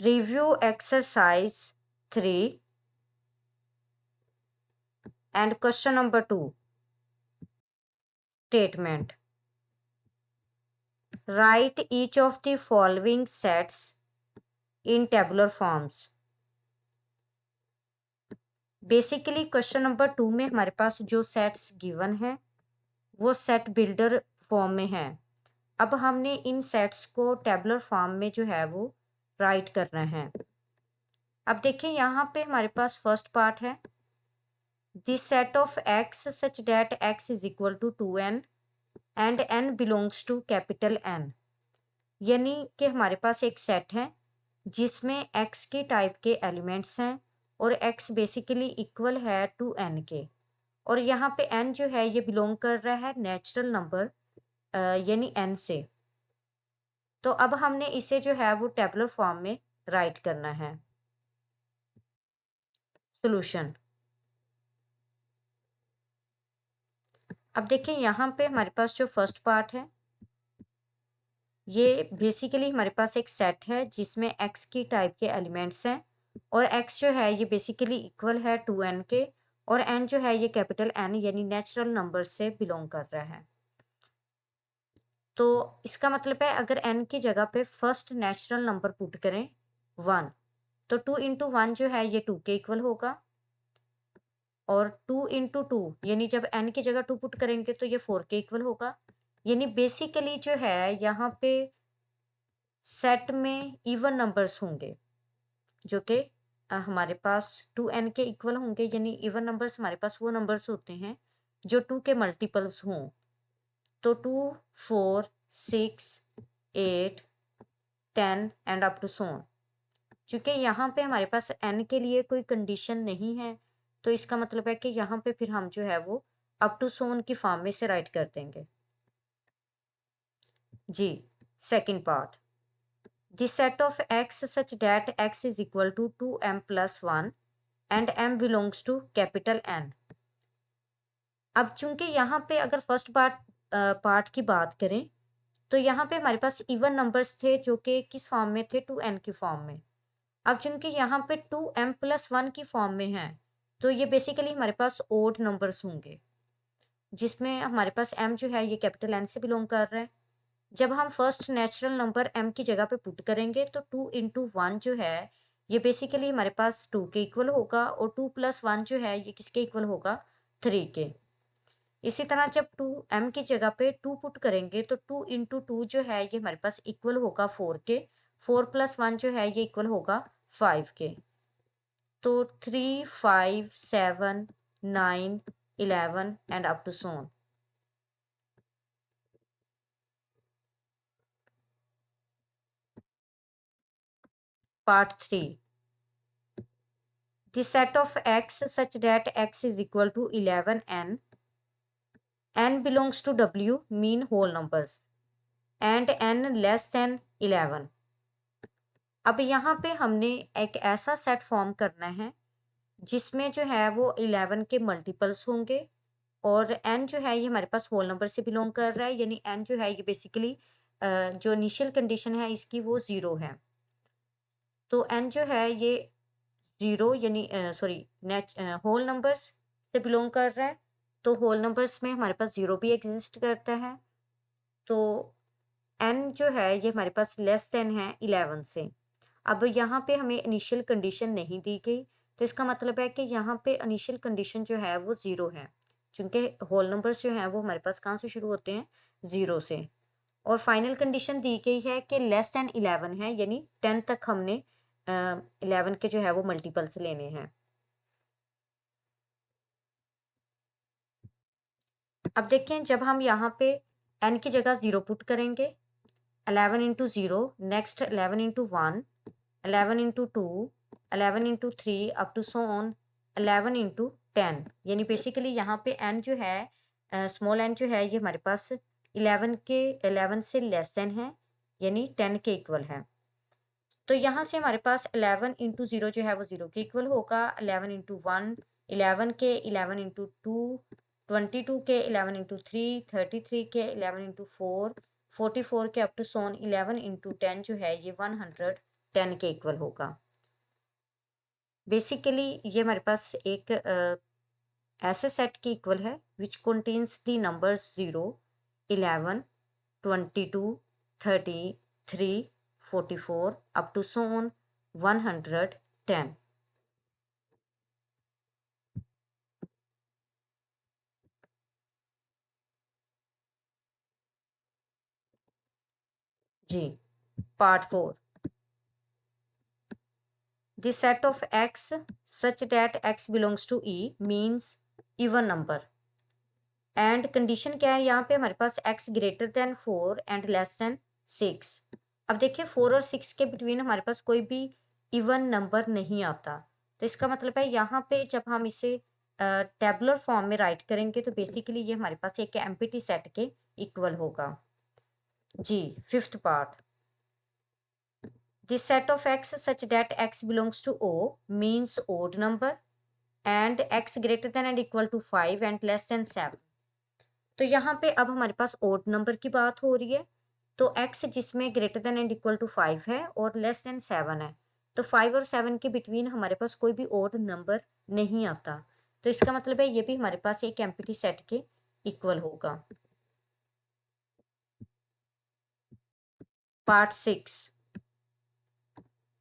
Review exercise 3 and question number 2. Statement. Write each of the following sets in tabular forms. Basically question number 2 में हमारे पास जो sets given है वो set builder form में है। अब हमने इन सेट्स को टेबुलर फॉर्म में जो है वो राइट करना है। अब देखिए यहाँ पे हमारे पास फर्स्ट पार्ट है, this set of x such that x is equal to 2n and n belongs to capital N। यानी कि हमारे पास एक सेट है जिसमें x के टाइप के एलिमेंट्स हैं और x बेसिकली इक्वल है टू n के, और यहाँ पे n जो है ये बिलोंग कर रहा है नेचुरल नंबर यानी n से। तो अब हमने इसे जो है वो टेबुलर फॉर्म में राइट करना है। सॉल्यूशन। अब देखिए यहाँ पे हमारे पास जो फर्स्ट पार्ट है ये बेसिकली हमारे पास एक सेट है जिसमें x की टाइप के एलिमेंट्स हैं और x जो है ये बेसिकली इक्वल है 2n के, और n जो है ये कैपिटल N यानी नेचुरल नंबर से बिलोंग कर रहा है। तो इसका मतलब है अगर n की जगह पे फर्स्ट नेचुरल नंबर पुट करें 1, तो 2 इंटू 1 जो है ये 2 के इक्वल होगा, और 2 इंटू 2 यानी जब n की जगह 2 पुट करेंगे तो ये 4 के इक्वल होगा। यानी बेसिकली जो है यहाँ पे सेट में इवन नंबर्स होंगे जो कि हमारे पास 2n के इक्वल होंगे, यानी इवन नंबर्स हमारे पास वो नंबर्स होते हैं जो 2 के मल्टीपल्स हों। तो 2, 4, 6, 8, 10 and up to so on. चूंकि यहाँ पे हमारे पास n के लिए कोई कंडीशन नहीं है तो इसका मतलब है कि यहाँ पे फिर हम जो है वो अप टू सो ऑन की फॉर्म में से राइट कर देंगे। जी, second part, the set of x such that x is equal to 2m plus 1 and m belongs to capital N। अब चूंकि यहाँ पे अगर फर्स्ट पार्ट की बात करें तो यहाँ पे हमारे पास इवन नंबर्स थे जो कि किस फॉर्म में थे, 2n की फॉर्म में। अब चूंकि यहाँ पे 2m plus 1 की फॉर्म में है तो ये बेसिकली हमारे पास ओड नंबर्स होंगे जिसमें हमारे पास m जो है ये कैपिटल N से बिलोंग कर रहा है। जब हम फर्स्ट नेचुरल नंबर m की जगह पे पुट करेंगे तो 2 इंटू 1 जो है ये बेसिकली हमारे पास 2 के इक्वल होगा, और 2 प्लस 1 जो है ये किसके इक्वल होगा, 3 के। इसी तरह जब 2m की जगह पे 2 पुट करेंगे तो 2 इंटू 2 जो है ये हमारे पास इक्वल होगा 4 के, 4 प्लस 1 जो है ये इक्वल होगा 5 के। तो 3, 5, 7, 9, 11 and up to so on. Part 3, the set of x such that x is equal to 11n, n belongs to W mean whole numbers and n less than 11। अब यहाँ पे हमने एक ऐसा सेट फॉर्म करना है जिसमें जो है वो 11 के मल्टीपल्स होंगे, और n जो है ये हमारे पास होल नंबर से बिलोंग कर रहा है, यानी n जो है ये बेसिकली जो इनिशियल कंडीशन है इसकी वो 0 है। तो n जो है ये 0 यानी सॉरी होल नंबर्स से बिलोंग कर रहा है, तो होल नंबर्स में हमारे पास 0 भी एग्जिस्ट करता है। तो n जो है ये हमारे पास लेस देन है 11 से। अब यहाँ पे हमें इनिशियल कंडीशन नहीं दी गई तो इसका मतलब है कि यहाँ पे इनिशियल कंडीशन जो है वो 0 है, क्योंकि होल नंबर्स जो हैं वो हमारे पास कहाँ से शुरू होते हैं, 0 से। और फाइनल कंडीशन दी गई है कि लेस देन 11 है, यानी 10 तक हमने 11 के जो है वो मल्टीपल्स लेने हैं। अब देखें जब हम यहाँ पे n की जगह 0 पुट करेंगे, 11 into 0, next 11 into 1, 11 into 2, 11 into 3 up to so on 11 into 10। यानी बेसिकली यहाँ पे n जो है स्मॉल n जो है ये हमारे पास 11 से लेस देन है, यानी 10 के इक्वल है। तो यहाँ से हमारे पास 11 इंटू 0 जो है वो 0 के इक्वल होगा, 11 इंटू 1 11 के, 11 इंटू 2 22 के, 11 इंटू 3 33 के, 11 इंटू 4 44 के अप टू सोन 11 इंटू 10 जो है ये 100 10 के इक्वल होगा। बेसिकली ये हमारे पास एक ऐसे सेट के इक्वल है which contains the numbers 0, 11, 22, 33, 44 up to so on 110। जी, part 4। The set of x such that x belongs to E means even number। And condition क्या है यहाँ पे हमारे पास x greater than 4 and less than 6। अब देखिए 4 और 6 के बिटवीन हमारे पास कोई भी इवन नंबर नहीं आता, तो इसका मतलब है यहाँ पे जब हम इसे टेबुलर फॉर्म में राइट करेंगे तो बेसिकली ये हमारे पास एक एम्प्टी सेट के इक्वल होगा। जी, fifth part. The set of x such that x belongs to O means odd number and x greater than and equal to 5 and less than 7। तो यहाँ पे अब हमारे पास odd नंबर की बात हो रही है, तो x जिसमें greater than and equal to 5 है और लेस देन 7 है, तो 5 और 7 के बिटवीन हमारे पास कोई भी odd नंबर नहीं आता, तो इसका मतलब है ये भी हमारे पास एक एम्प्टी सेट के इक्वल होगा। Part 6।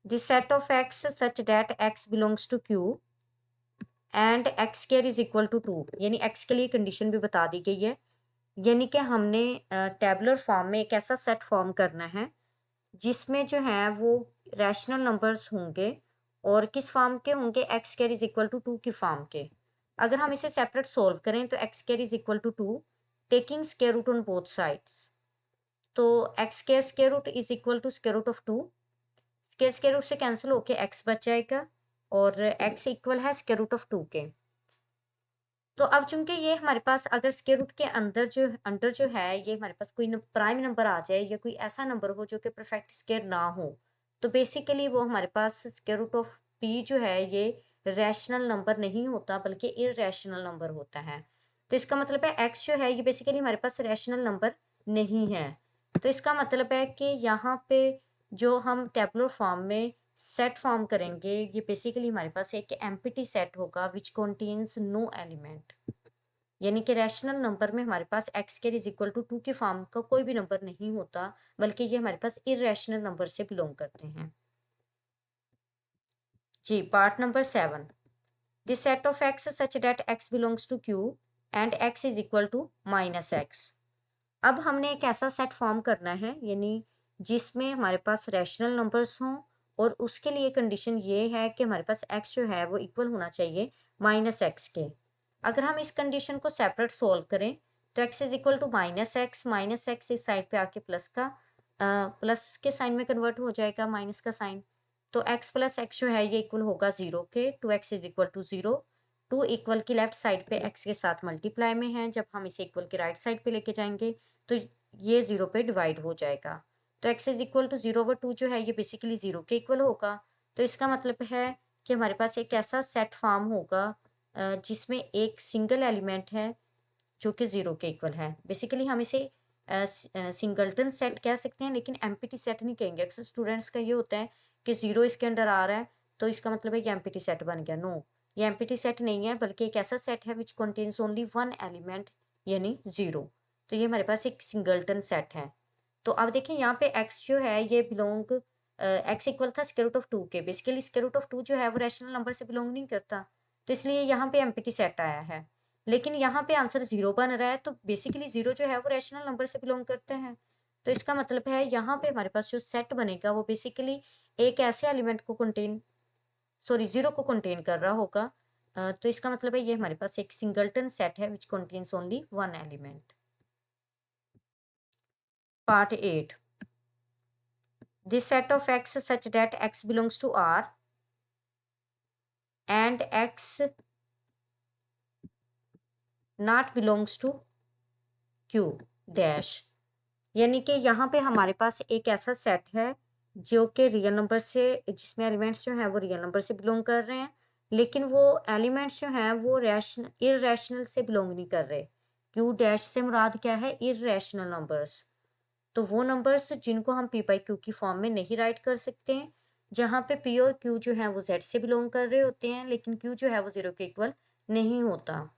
The set of x such that x belongs to Q and x square is equal to 2, यानी एक्स के लिए कंडीशन भी बता दी गई है, यानी कि हमने टेबुलर फॉर्म में एक ऐसा सेट फॉर्म करना है जिसमें जो है वो रैशनल नंबर्स होंगे और किस फॉर्म के होंगे, x square is equal to 2 की फॉर्म के। अगर हम इसे सेपरेट सोल्व करें तो x square is equal to 2 taking square root on both sides, तो x square root is equal to square root of 2, square root से कैंसिल होके एक्स बच जाएगा और एक्स इक्वल है स्केयर रूट ऑफ 2 के। तो अब चूंकि ये हमारे पास अगर स्क्वायर रूट के अंदर जो है ये हमारे पास कोई प्राइम नंबर आ जाए या कोई ऐसा नंबर हो जो कि परफेक्ट स्क्वायर ना हो, तो बेसिकली वो हमारे पास स्क्वायर रूट ऑफ पी जो है ये रैशनल नंबर नहीं होता बल्कि इररेशनल नंबर होता है। तो इसका मतलब है एक्स जो है ये बेसिकली हमारे पास रैशनल नंबर नहीं है। तो इसका मतलब है कि यहाँ पे जो हम टेबुलर फॉर्म में सेट फॉर्म करेंगे ये बेसिकली हमारे पास एक एम्प्टी सेट होगा विच कंटेन्स नो एलिमेंट, यानी कि रैशनल नंबर में हमारे पास x square is equal to 2 के फॉर्म का कोई भी नंबर नहीं होता बल्कि ये हमारे पास इररेशनल नंबर से बिलोंग करते हैं। जी, part number 7। The set of x such that x belongs to Q and x is equal to minus x. अब हमने एक ऐसा सेट फॉर्म करना है यानी जिसमें हमारे पास रैशनल नंबर्स हों और उसके लिए कंडीशन ये है कि हमारे पास x जो है वो इक्वल होना चाहिए माइनस एक्स के। अगर हम इस कंडीशन को सेपरेट सोल्व करें तो x is equal to minus x इस साइड पे आके प्लस के साइन में कन्वर्ट हो जाएगा, माइनस का साइन, तो x प्लस एक्स जो है ये इक्वल होगा 0 के। 2x is equal to 0, 2 equal की लेफ्ट साइड पे x के साथ मल्टीप्लाई में है, जब हम इसे इक्वल की राइट साइड पे लेके जाएंगे तो ये 0 पे डिवाइड हो जाएगा, तो x इज इक्वल टू 0/2 जो है ये बेसिकली 0 के इक्वल होगा। तो इसका मतलब है कि हमारे पास एक ऐसा सेट फॉर्म होगा जिसमें एक सिंगल एलिमेंट है जो कि 0 के इक्वल है। बेसिकली हम इसे सिंगल्टन सेट कह सकते हैं लेकिन एम्प्टी सेट नहीं कहेंगे। अक्सर स्टूडेंट्स का ये होता है कि 0 इसके अंदर आ रहा है तो इसका मतलब है ये एम्प्टी सेट बन गया। नो, ये एम्प्टी सेट नहीं है बल्कि एक ऐसा सेट है which contains only one element यानी 0। तो ये हमारे पास एक सिंगल्टन सेट है। तो अब देखिए यहाँ पे x जो है ये बिलोंग x इक्वल था स्क्वायर रूट ऑफ 2 के। बेसिकली स्क्वायर रूट ऑफ 2 जो है वो रैशनल नंबर से बिलोंग नहीं करता, तो इसलिए यहाँ पे एम्प्टी सेट आया है। लेकिन यहाँ पे आंसर 0 बन रहा है तो बेसिकली 0 जो है वो रैशनल नंबर से बिलोंग करते हैं। तो इसका मतलब है यहाँ पे हमारे पास जो सेट बनेगा वो बेसिकली एक ऐसे एलिमेंट को कंटेन, सॉरी 0 को कंटेन कर रहा होगा। तो इसका मतलब है ये हमारे पास एक सिंगल्टन सेट है which contains only one element. Part 8। This set of x such that x belongs to R and x not belongs to Q dash, यानी कि यहाँ पे हमारे पास एक ऐसा सेट है जो कि रियल नंबर से, जिसमें एलिमेंट्स जो हैं वो रियल नंबर से बिलोंग कर रहे हैं लेकिन वो एलिमेंट्स जो हैं वो इररेशनल से बिलोंग नहीं कर रहे। Q डैश से मुराद क्या है, इररेशनल नंबर्स। तो वो नंबर्स जिनको हम p/q की फॉर्म में नहीं राइट कर सकते हैं जहाँ पे पी और क्यू जो है वो जेड से बिलोंग कर रहे होते हैं, लेकिन क्यू जो है वो 0 के इक्वल नहीं होता।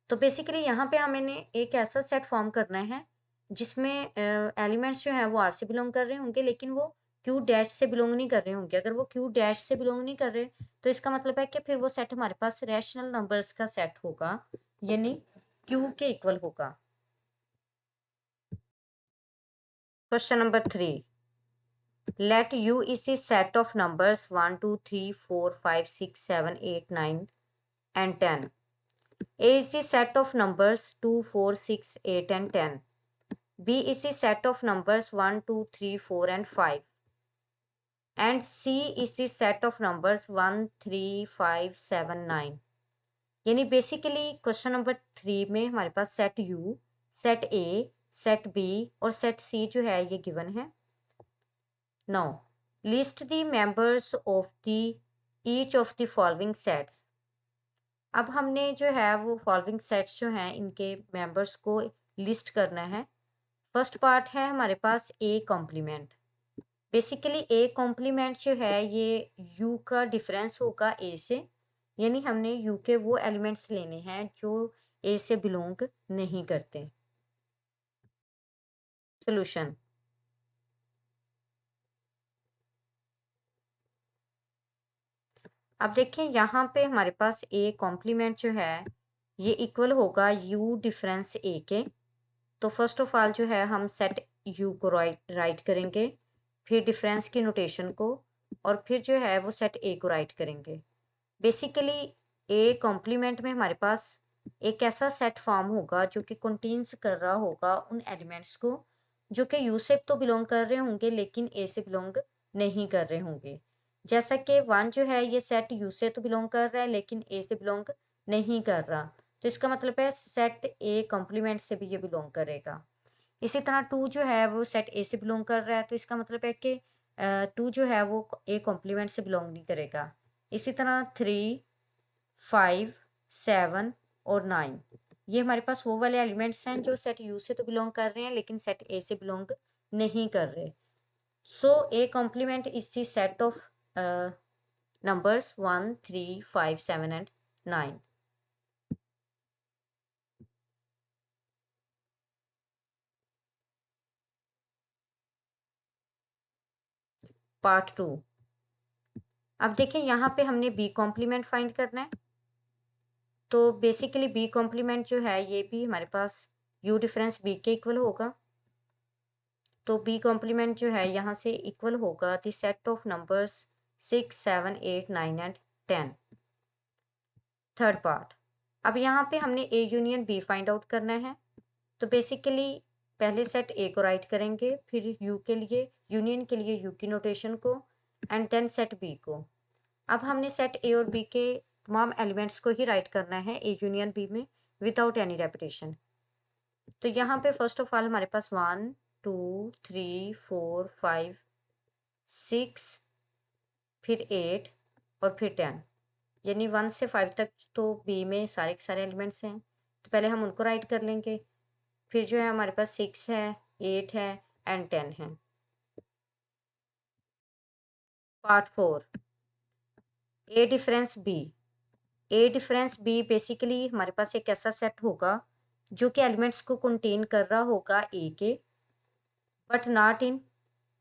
तो बेसिकली यहाँ पे हमें एक ऐसा सेट फॉर्म करना है जिसमें एलिमेंट्स जो है वो आर से बिलोंग कर रहे होंगे, लेकिन वो क्यू डैश से बिलोंग नहीं कर रहे होंगे। अगर वो क्यू डैश से बिलोंग नहीं कर रहे, तो इसका मतलब है कि फिर वो सेट हमारे पास रैशनल नंबर्स का सेट होगा, यानी क्यू के इक्वल होगा। Question number 3, let u is a set of numbers 1 2 3 4 5 6 7 8 9 and 10. A is the set of numbers 2 4 6 8 and 10. B is a set of numbers 1 2 3 4 and 5. And C is a set of numbers 1 3 5 7 9. यानी basically question number 3 में हमारे पास set U, set A, set B और set C जो है ये given है। Now list the members of the each of the following sets. अब हमने जो है वो फॉलोइंग सेट्स जो हैं इनके मेंबर्स को लिस्ट करना है। फर्स्ट पार्ट है हमारे पास A complement. Basically A complement जो है ये यू का डिफरेंस होगा ए से, यानी हमने यू के वो एलिमेंट्स लेने हैं जो ए से बिलोंग नहीं करते। सोल्यूशन, अब देखें यहाँ पे हमारे पास ए कॉम्प्लीमेंट जो है ये इक्वल होगा यू डिफरेंस ए के। तो फर्स्ट ऑफ ऑल जो है हम सेट यू को राइट करेंगे, फिर डिफरेंस की नोटेशन को, और फिर जो है वो सेट ए को राइट करेंगे। बेसिकली ए कॉम्प्लीमेंट में हमारे पास एक ऐसा सेट फॉर्म होगा जो कि कंटेन्स कर रहा होगा उन एलिमेंट्स को जो कि यू से तो बिलोंग कर रहे होंगे लेकिन ए से बिलोंग नहीं कर रहे होंगे। जैसा कि 1 जो है ये सेट यू से तो बिलोंग कर रहा है लेकिन ए से बिलोंग नहीं कर रहा, तो इसका मतलब है सेट ए कॉम्प्लीमेंट से भी ये बिलोंग करेगा। इसी तरह 2 जो है वो सेट ए से बिलोंग कर रहा है, तो इसका मतलब है कि 2 जो है वो ए कॉम्प्लीमेंट से बिलोंग नहीं करेगा। इसी तरह 3 5 7 और 9 ये हमारे पास वो वाले एलिमेंट्स हैं जो सेट यू से तो बिलोंग कर रहे हैं लेकिन सेट ए से बिलोंग नहीं कर रहे। So A complement is the set of numbers 1 3 5 7 and 9. Part 2, अब देखिए यहाँ पे हमने बी कॉम्प्लीमेंट फाइंड करना है। तो बेसिकली बी कॉम्प्लीमेंट जो है ये भी हमारे पास यू डिफरेंस बी के इक्वल होगा। तो बी कॉम्प्लीमेंट जो है यहाँ से इक्वल होगा the set of numbers 6 7 8 9 and 10। Third part, अब यहाँ पे हमने A union B find out करना है। तो बेसिकली पहले सेट ए को राइट करेंगे, फिर यू के लिए यूनियन के लिए यू की नोटेशन को, एंड देन सेट बी को। अब हमने सेट ए और बी के तमाम एलिमेंट्स को ही राइट करना है ए यूनियन बी में विदाउट एनी रेपिटेशन। तो यहाँ पे फर्स्ट ऑफ ऑल हमारे पास 1 2 3 4 5 6 फिर 8 और फिर 10, यानी 1 से 5 तक तो बी में सारे के सारे एलिमेंट्स हैं। तो पहले हम उनको राइट कर लेंगे, फिर जो है हमारे पास 6 है 8 है एंड 10 है। पार्ट 4, ए डिफरेंस बी। ए डिफरेंस बी बेसिकली हमारे पास एक ऐसा सेट होगा जो कि एलिमेंट्स को कंटेन कर रहा होगा ए के, but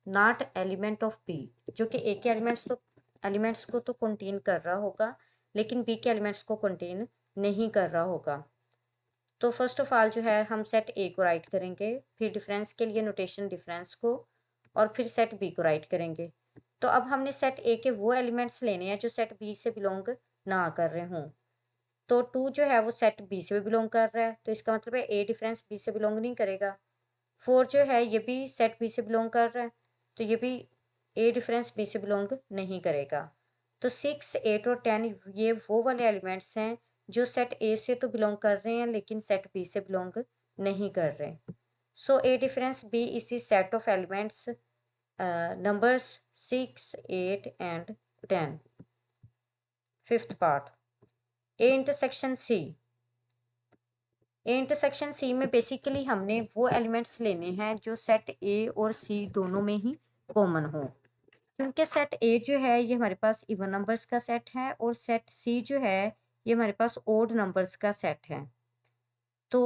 not element of B. जो कि ए के एलिमेंट्स को तो कंटेन कर रहा होगा लेकिन बी के एलिमेंट्स को कंटेन नहीं कर रहा होगा। तो फर्स्ट ऑफ ऑल जो है हम सेट ए को राइट करेंगे, फिर डिफरेंस के लिए नोटेशन डिफरेंस को, और फिर सेट बी को राइट करेंगे। तो अब हमने सेट ए के वो एलिमेंट्स लेने हैं जो सेट बी से बिलोंग ना कर रहे हों। तो 2 जो है वो सेट बी से भी बिलोंग कर रहा है, तो इसका मतलब है ए डिफरेंस बी से बिलोंग नहीं करेगा। 4 जो है ये भी सेट बी से बिलोंग कर रहा है, तो ये भी ए डिफरेंस बी से बिलोंग नहीं करेगा। तो 6 8 और 10 ये वो वाले एलिमेंट्स हैं जो सेट ए से तो बिलोंग कर रहे हैं लेकिन सेट बी से बिलोंग नहीं कर रहे। So A difference B is the set of elements numbers 6 8 and 10. Fifth part, A intersection C. A intersection C में बेसिकली हमने वो एलिमेंट्स लेने हैं जो सेट ए और सी दोनों में ही कॉमन हो। क्योंकि सेट ए जो है ये हमारे पास इवन नंबर्स का सेट है और सेट सी जो है ये हमारे पास ओड नंबर्स का सेट है। तो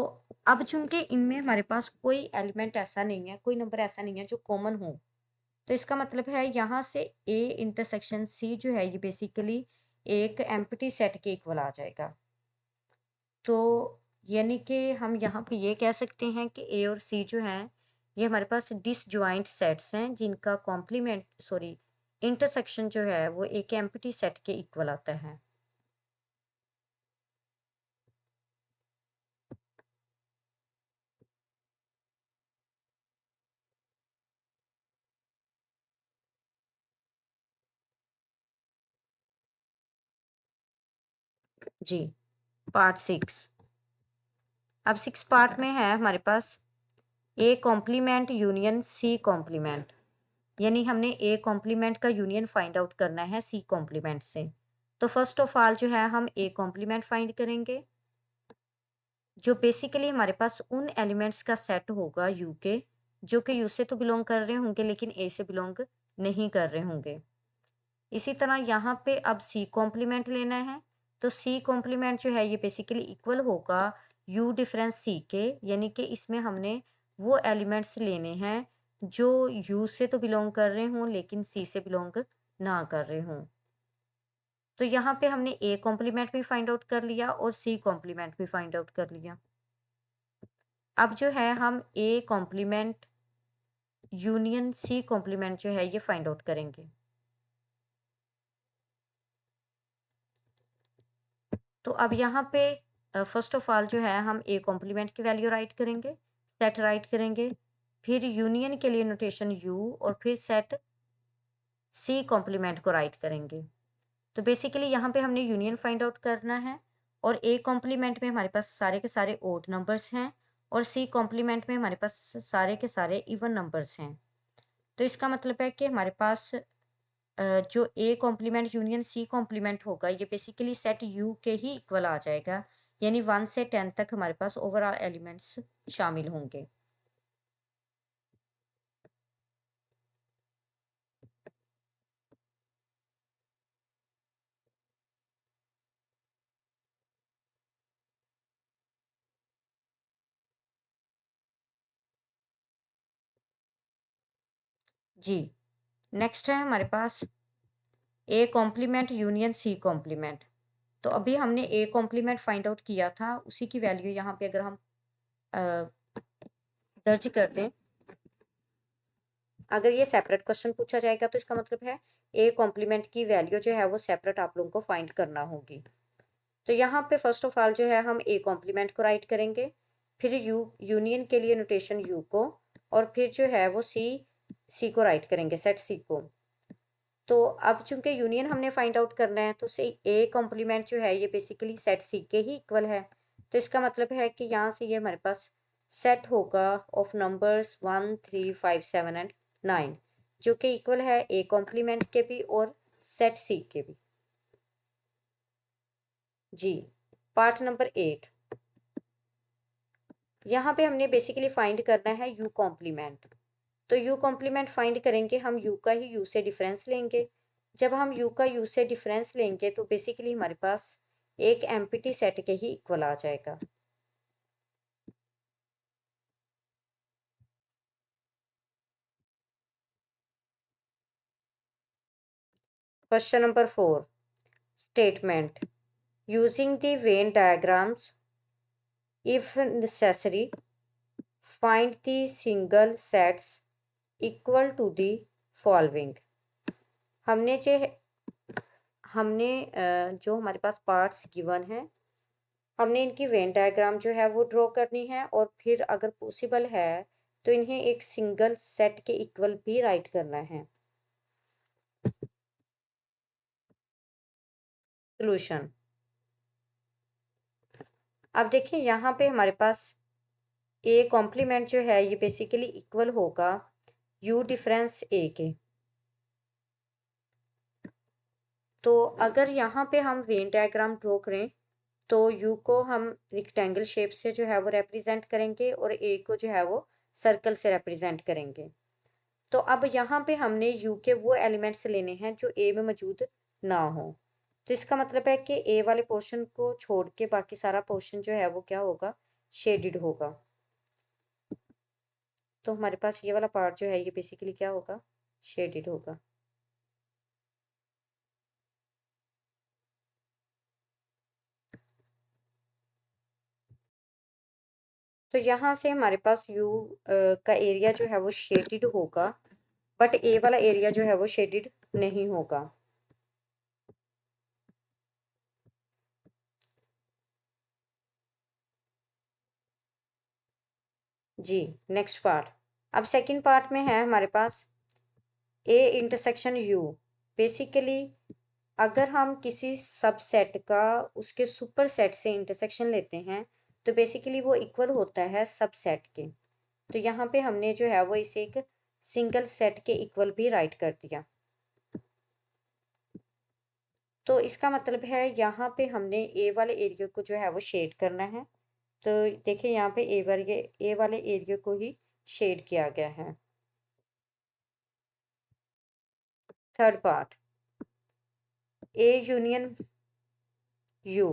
अब चूंकि इनमें हमारे पास कोई एलिमेंट ऐसा नहीं है, कोई नंबर ऐसा नहीं है जो कॉमन हो, तो इसका मतलब है यहाँ से ए इंटरसेक्शन सी जो है ये बेसिकली एक एम्प्टी सेट के इक्वल आ जाएगा। तो यानी कि हम यहाँ पे ये कह सकते हैं कि ए और सी जो हैं ये हमारे पास डिसजॉइंट सेट्स हैं जिनका कॉम्प्लीमेंट सॉरी इंटरसेक्शन जो है वो एक एम्प्टी सेट के इक्वल आता है। जी, पार्ट 6। अब 6 पार्ट में है हमारे पास A complement union C complement, यानी हमने ए कॉम्प्लीमेंट का यूनियन फाइंड आउट करना है सी कॉम्प्लीमेंट से। तो फर्स्ट ऑफ ऑल जो है हम ए कॉम्प्लीमेंट फाइंड करेंगे, जो बेसिकली हमारे पास उन एलिमेंट्स का सेट होगा यू के, जो कि यू से तो बिलोंग कर रहे होंगे लेकिन ए से बिलोंग नहीं कर रहे होंगे। इसी तरह यहाँ पे अब सी कॉम्प्लीमेंट लेना है, तो सी कॉम्प्लीमेंट जो है ये बेसिकली इक्वल होगा यू डिफरेंस सी के, यानी कि इसमें हमने वो एलिमेंट्स लेने हैं जो यू से तो बिलोंग कर रहे हों लेकिन सी से बिलोंग ना कर रहे हों। तो यहाँ पे हमने ए कॉम्प्लीमेंट भी फाइंड आउट कर लिया और सी कॉम्प्लीमेंट भी फाइंड आउट कर लिया। अब जो है हम A complement union C complement जो है ये फाइंड आउट करेंगे। तो अब यहाँ पे फर्स्ट ऑफ ऑल जो है हम ए कॉम्प्लीमेंट की वैल्यू राइट करेंगे, सेट राइट करेंगे, फिर यूनियन के लिए नोटेशन यू और फिर सेट सी कॉम्प्लीमेंट को राइट करेंगे। तो बेसिकली यहाँ पे हमने यूनियन फाइंड आउट करना है और ए कॉम्प्लीमेंट में हमारे पास सारे के सारे ओड नंबर्स हैं और सी कॉम्प्लीमेंट में हमारे पास सारे के सारे इवन नंबर्स हैं। तो इसका मतलब है कि हमारे पास जो A complement union C complement होगा ये बेसिकली सेट यू के ही इक्वल आ जाएगा, यानी 1 से 10 तक हमारे पास ओवरऑल एलिमेंट्स शामिल होंगे। जी, नेक्स्ट है हमारे पास A complement union C complement. तो अभी हमने ए कॉम्प्लीमेंट फाइंड आउट किया था, उसी की वैल्यू यहाँ पे अगर हम दर्ज कर दें, अगर ये सेपरेट क्वेश्चन पूछा जाएगा तो इसका मतलब है ए कॉम्प्लीमेंट की वैल्यू जो है वो सेपरेट आप लोगों को फाइंड करना होगी। तो यहाँ पे फर्स्ट ऑफ ऑल जो है हम ए कॉम्प्लीमेंट को राइट करेंगे, फिर यू यूनियन के लिए नोटेशन यू को, और फिर जो है वो सी को राइट करेंगे, सेट सी को। तो अब चूंकि यूनियन हमने फाइंड आउट करना है तो सी ए कॉम्प्लीमेंट जो है ये बेसिकली सेट सी के ही इक्वल है। तो इसका मतलब है कि यहाँ से ये हमारे पास सेट होगा ऑफ नंबर्स 1 3 5 7 एंड 9, जो कि इक्वल है ए कॉम्प्लीमेंट के भी और सेट सी के भी। जी, पार्ट नंबर 8। यहाँ पे हमने बेसिकली फाइंड करना है यू कॉम्प्लीमेंट। तो यू कॉम्प्लीमेंट फाइंड करेंगे हम यू का ही यू से डिफरेंस लेंगे। जब हम यू का यू से डिफरेंस लेंगे तो बेसिकली हमारे पास एक एम्प्टी सेट के ही इक्वल आ जाएगा। Question number 4, statement using the Venn diagrams if necessary find the single sets equal to the following. हमने जो जो हमारे पास पार्ट्स गिवन है, हमने इनकी वेन डायग्राम जो है वो ड्रॉ करनी है और फिर अगर पॉसिबल है तो इन्हें एक सिंगल सेट के इक्वल भी राइट करना है। सोल्यूशन, अब देखिए यहाँ पे हमारे पास ए कॉम्प्लीमेंट जो है ये बेसिकली इक्वल होगा यू डिफरेंस ए के। तो अगर यहाँ पे हम वेन डायग्राम ड्रॉ करें तो यू को हम रेक्टेंगल शेप से जो है वो रिप्रेजेंट करेंगे और ए को जो है वो सर्कल से रिप्रेजेंट करेंगे। तो अब यहाँ पे हमने यू के वो एलिमेंट्स लेने हैं जो ए में मौजूद ना हो। तो इसका मतलब है कि ए वाले पोर्शन को छोड़ के बाकी सारा पोर्शन जो है वो क्या होगा, शेडेड होगा। तो हमारे पास ये वाला पार्ट जो है ये बेसिकली क्या होगा, शेडेड होगा। तो यहाँ से हमारे पास यू का एरिया जो है वो शेडेड होगा, बट ए वाला एरिया जो है वो शेडेड नहीं होगा। जी, नेक्स्ट पार्ट। अब सेकंड पार्ट में है हमारे पास ए इंटरसेक्शन यू। बेसिकली अगर हम किसी सबसेट का उसके सुपर सेट से इंटरसेक्शन लेते हैं तो बेसिकली वो इक्वल होता है सबसेट के। तो यहाँ पे हमने जो है वो इसे एक सिंगल सेट के इक्वल भी राइट कर दिया। तो इसका मतलब है यहाँ पे हमने ए वाले एरिया को जो है वो शेड करना है। तो देखिए यहाँ पे ए वाले एरिया को ही शेड किया गया है। Third part, A union you,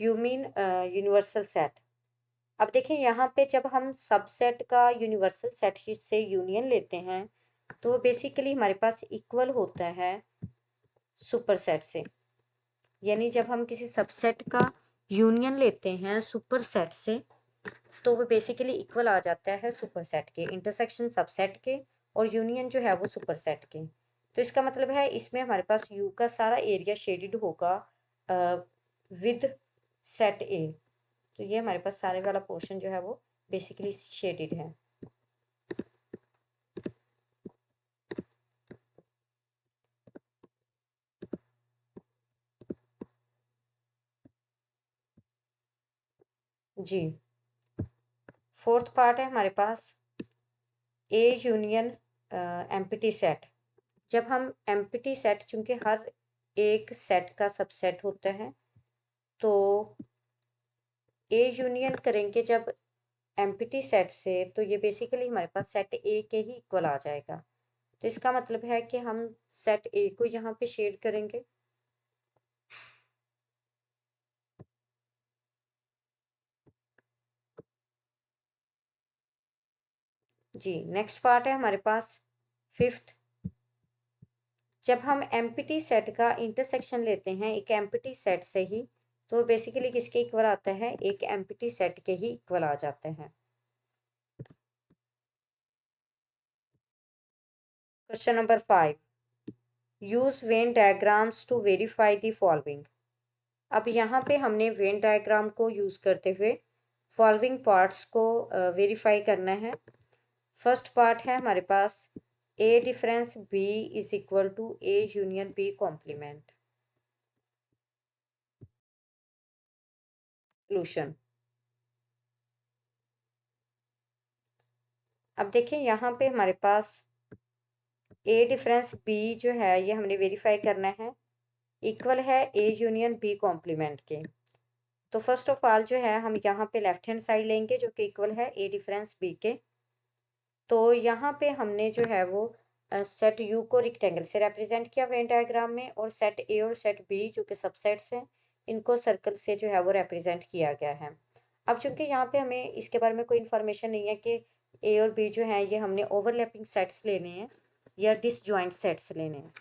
you mean universal set. अब देखिए यहाँ पे जब हम सबसेट का यूनिवर्सल सेट से यूनियन लेते हैं तो बेसिकली हमारे पास इक्वल होता है सुपर सेट से। यानी जब हम किसी सबसेट का यूनियन लेते हैं सुपर सेट से तो वो बेसिकली इक्वल आ जाता है सुपर सेट के, इंटरसेक्शन सबसेट के और यूनियन जो है वो सुपर सेट के। तो इसका मतलब है इसमें हमारे पास यू का सारा एरिया शेडेड होगा विद सेट ए। तो ये हमारे पास सारे वाला पोर्शन जो है वो बेसिकली शेडेड है। जी, फोर्थ पार्ट है हमारे पास ए यूनियन एम्प्टी सेट। जब हम एम्प्टी सेट, चूंकि हर एक सेट का सबसेट होता है, तो ए यूनियन करेंगे जब एम्प्टी सेट से तो ये बेसिकली हमारे पास सेट ए के ही इक्वल आ जाएगा। तो इसका मतलब है कि हम सेट ए को यहाँ पे शेड करेंगे। जी, नेक्स्ट पार्ट है हमारे पास फिफ्थ। जब हम एम्प्टी सेट का इंटरसेक्शन लेते हैं एक एम्प्टी सेट से ही तो बेसिकली किसके इक्वल आता है, एक एम्प्टी सेट के ही इक्वल आ जाते हैं। Question number 5, use Venn diagrams to verify the following. अब यहाँ पे हमने वेन डायग्राम को यूज करते हुए फॉलोइंग पार्ट्स को वेरीफाई करना है। फर्स्ट पार्ट है हमारे पास A difference B is equal to A union B complement. Solution. अब देखिए यहाँ पे हमारे पास ए डिफरेंस बी जो है ये हमने वेरीफाई करना है, इक्वल है ए यूनियन बी कॉम्प्लीमेंट के। तो फर्स्ट ऑफ ऑल जो है हम यहाँ पे लेफ्ट हैंड साइड लेंगे जो कि इक्वल है ए डिफरेंस बी के। तो यहाँ पे हमने जो है वो सेट यू को रेक्टेंगल से रिप्रेजेंट किया वेन डायग्राम में, और सेट ए और सेट बी जो कि सबसेट्स हैं इनको सर्कल से जो है वो रिप्रेजेंट किया गया है। अब चूंकि यहाँ पे हमें इसके बारे में कोई इन्फॉर्मेशन नहीं है कि ए और बी जो है ये हमने ओवरलैपिंग सेट्स लेने हैं या डिसजॉइंट सेट्स लेने हैं।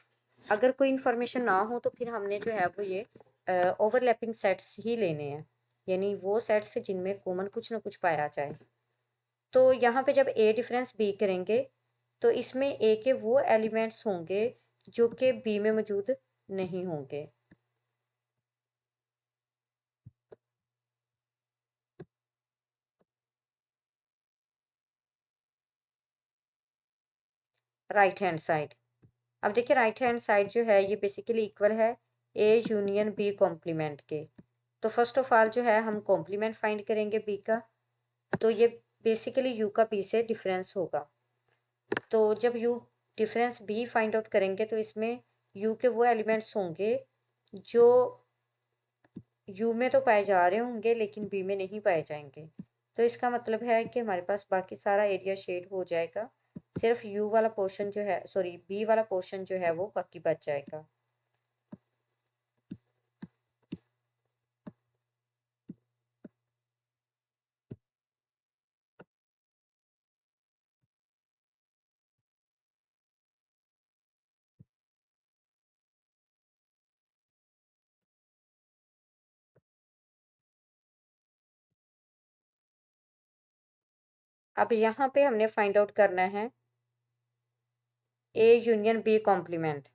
अगर कोई इन्फॉर्मेशन ना हो तो फिर हमने जो है वो ये ओवरलैपिंग सेट्स ही लेने हैं, यानी वो सेट्स जिनमें कॉमन कुछ ना कुछ पाया जाए। तो यहाँ पे जब ए डिफरेंस बी करेंगे तो इसमें ए के वो एलिमेंट्स होंगे जो कि बी में मौजूद नहीं होंगे। Right hand side. अब देखिए राइट हैंड साइड जो है ये बेसिकली इक्वल है ए यूनियन बी कॉम्प्लीमेंट के। तो फर्स्ट ऑफ ऑल जो है हम कॉम्प्लीमेंट फाइंड करेंगे बी का, तो ये बेसिकली यू का बी से डिफरेंस होगा। तो जब U difference B find out करेंगे तो इसमें यू के वो एलिमेंट्स होंगे जो यू में तो पाए जा रहे होंगे लेकिन बी में नहीं पाए जाएंगे। तो इसका मतलब है कि हमारे पास बाकी सारा एरिया शेड हो जाएगा सिर्फ यू वाला पोर्शन जो है, सॉरी बी वाला पोर्शन जो है वो बाकी बच जाएगा। अब यहाँ पे हमने फाइंड आउट करना है ए यूनियन बी कॉम्प्लीमेंट,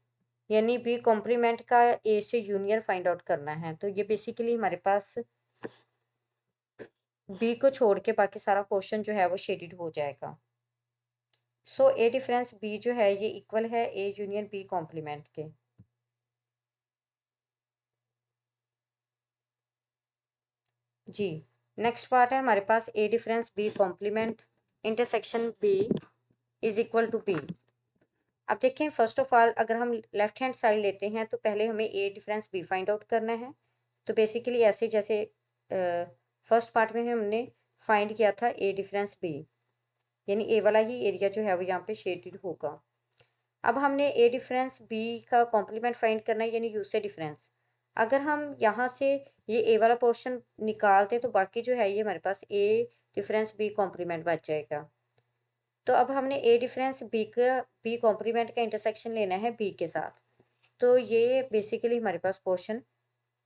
यानी बी कॉम्प्लीमेंट का ए से यूनियन फाइंड आउट करना है। तो ये बेसिकली हमारे पास बी को छोड़ के बाकी सारा पोर्शन जो है वो शेडेड हो जाएगा। सो ए डिफरेंस बी जो है ये इक्वल है ए यूनियन बी कॉम्प्लीमेंट के। जी, नेक्स्ट पार्ट है हमारे पास A difference B complement intersection B is equal to B. अब देखें, फर्स्ट ऑफ ऑल अगर हम लेफ्ट हैंड साइड लेते हैं तो पहले हमें ए डिफरेंस बी फाइंड आउट करना है। तो बेसिकली ऐसे जैसे फर्स्ट पार्ट में हमने फाइंड किया था ए डिफरेंस बी, यानी ए वाला ही एरिया जो है वो यहाँ पे शेडेड होगा। अब हमने ए डिफरेंस बी का कॉम्प्लीमेंट फाइंड करना है, यानी यू से डिफरेंस। अगर हम यहाँ से ये ए वाला पोर्शन निकालते तो बाकी जो है ये हमारे पास ए डिफरेंस बी कॉम्प्लीमेंट बच जाएगा। तो अब हमने ए डिफरेंस बी कॉम्प्लीमेंट का इंटरसेक्शन लेना है बी के साथ। तो ये बेसिकली हमारे पास पोर्शन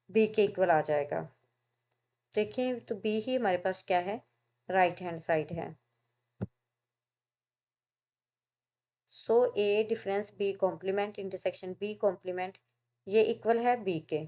बी के इक्वल आ जाएगा। देखिए, तो बी ही हमारे पास क्या है, राइट हैंड साइड है। So A difference B complement intersection B complement ये इक्वल है बी के।